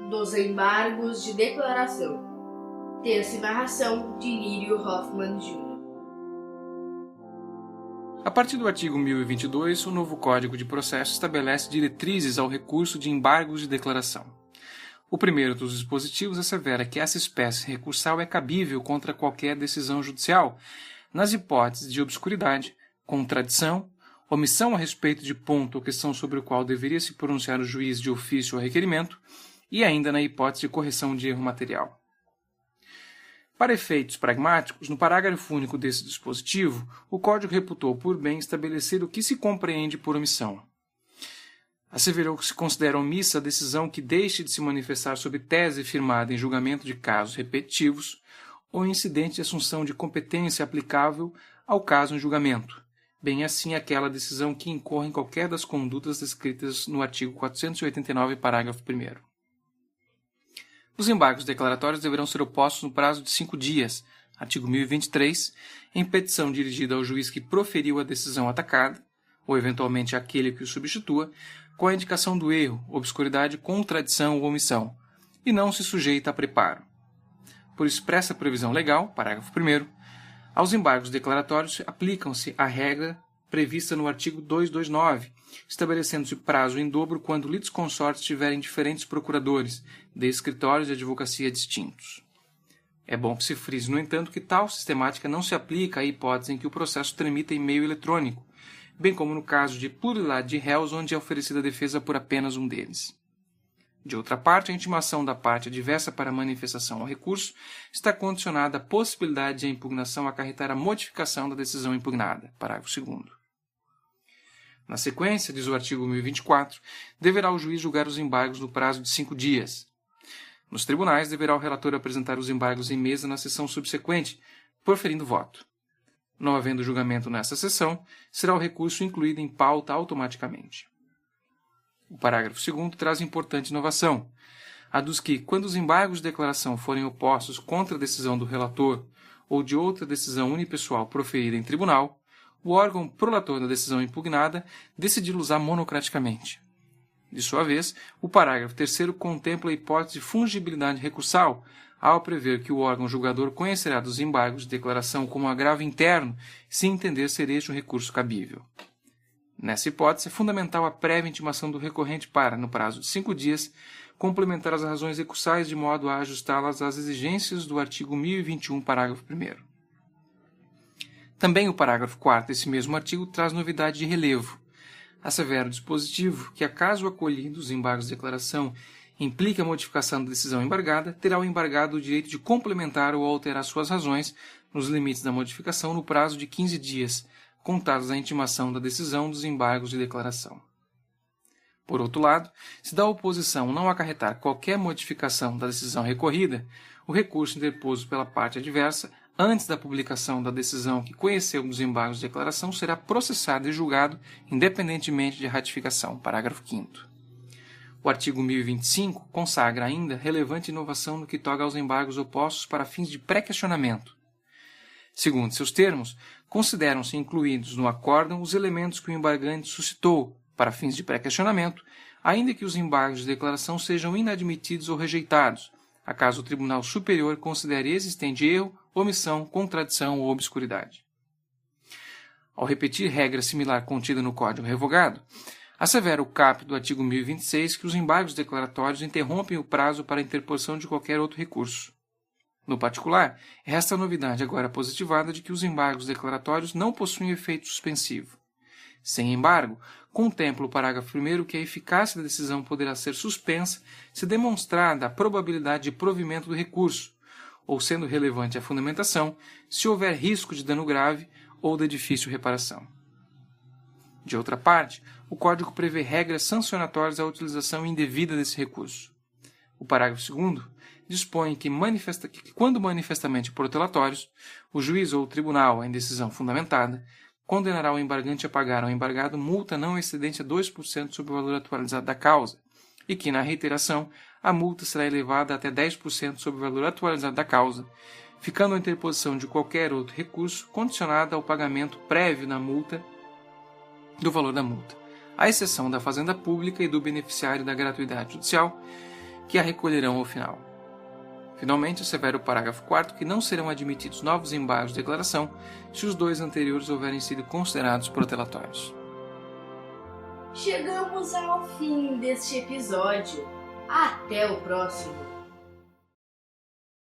dos embargos de declaração. Texto e narração de Lírio Hoffman Jr. A partir do artigo 1022, o novo Código de Processo estabelece diretrizes ao recurso de embargos de declaração. O primeiro dos dispositivos assevera que essa espécie recursal é cabível contra qualquer decisão judicial, nas hipóteses de obscuridade, contradição, omissão a respeito de ponto ou questão sobre o qual deveria se pronunciar o juiz de ofício ou requerimento, e ainda na hipótese de correção de erro material. Para efeitos pragmáticos, no parágrafo único desse dispositivo, o Código reputou por bem estabelecer o que se compreende por omissão. Asseverou que se considera omissa a decisão que deixe de se manifestar sob tese firmada em julgamento de casos repetitivos ou incidente de assunção de competência aplicável ao caso em julgamento, bem assim aquela decisão que incorra em qualquer das condutas descritas no artigo 489, parágrafo 1º. Os embargos declaratórios deverão ser opostos no prazo de 5 dias, artigo 1023, em petição dirigida ao juiz que proferiu a decisão atacada, ou eventualmente àquele que o substitua, com a indicação do erro, obscuridade, contradição ou omissão, e não se sujeita a preparo. Por expressa previsão legal, parágrafo 1º, aos embargos declaratórios aplicam-se a regra prevista no artigo 229, estabelecendo-se prazo em dobro quando litisconsortes tiverem diferentes procuradores de escritórios de advocacia distintos. É bom que se frise, no entanto, que tal sistemática não se aplica à hipótese em que o processo tramita em meio eletrônico, bem como no caso de pluralidade de réus onde é oferecida defesa por apenas um deles. De outra parte, a intimação da parte adversa para manifestação ao recurso está condicionada à possibilidade de a impugnação acarretar a modificação da decisão impugnada, parágrafo 2º. Na sequência, diz o artigo 1024, deverá o juiz julgar os embargos no prazo de 5 dias. Nos tribunais, deverá o relator apresentar os embargos em mesa na sessão subsequente, proferindo voto. Não havendo julgamento nessa sessão, será o recurso incluído em pauta automaticamente. O parágrafo 2º traz importante inovação. Aduz que, quando os embargos de declaração forem opostos contra a decisão do relator ou de outra decisão unipessoal proferida em tribunal, o órgão prolator da decisão impugnada decidir-los-á monocraticamente. De sua vez, o parágrafo 3º contempla a hipótese de fungibilidade recursal, ao prever que o órgão julgador conhecerá dos embargos de declaração como agravo interno, se entender ser este um recurso cabível. Nessa hipótese, é fundamental a prévia intimação do recorrente para, no prazo de 5 dias, complementar as razões recursais de modo a ajustá-las às exigências do artigo 1021, parágrafo 1º. Também o parágrafo 4º desse mesmo artigo traz novidade de relevo. Assevera o dispositivo que, acaso acolhido os embargos de declaração implique a modificação da decisão embargada, terá o embargado o direito de complementar ou alterar suas razões, nos limites da modificação, no prazo de 15 dias, contados da intimação da decisão dos embargos de declaração. Por outro lado, se da oposição não acarretar qualquer modificação da decisão recorrida, o recurso interposto pela parte adversa, antes da publicação da decisão que conheceu dos embargos de declaração, será processado e julgado independentemente de ratificação. Parágrafo 5º. O artigo 1025 consagra ainda relevante inovação no que toca aos embargos opostos para fins de pré-questionamento. Segundo seus termos, consideram-se incluídos no acórdão os elementos que o embargante suscitou para fins de pré-questionamento, ainda que os embargos de declaração sejam inadmitidos ou rejeitados, acaso o Tribunal Superior considere existente erro, omissão, contradição ou obscuridade. Ao repetir regra similar contida no Código Revogado, assevera o caput do artigo 1026 que os embargos declaratórios interrompem o prazo para a interposição de qualquer outro recurso. No particular, resta a novidade agora positivada de que os embargos declaratórios não possuem efeito suspensivo. Sem embargo, contempla o parágrafo 1º que a eficácia da decisão poderá ser suspensa se demonstrada a probabilidade de provimento do recurso, ou sendo relevante a fundamentação, se houver risco de dano grave ou de difícil reparação. De outra parte, o Código prevê regras sancionatórias à utilização indevida desse recurso. O parágrafo 2º dispõe que quando manifestamente protelatórios, o juiz ou o tribunal, em decisão fundamentada, condenará o embargante a pagar ao embargado multa não excedente a 2% sobre o valor atualizado da causa, e que, na reiteração, a multa será elevada até 10% sobre o valor atualizado da causa, ficando a interposição de qualquer outro recurso condicionada ao pagamento prévio do valor da multa, à exceção da fazenda pública e do beneficiário da gratuidade judicial, que a recolherão ao final. Finalmente, assevera o parágrafo 4º que não serão admitidos novos embargos de declaração se os 2 anteriores houverem sido considerados protelatórios. Chegamos ao fim deste episódio. Até o próximo!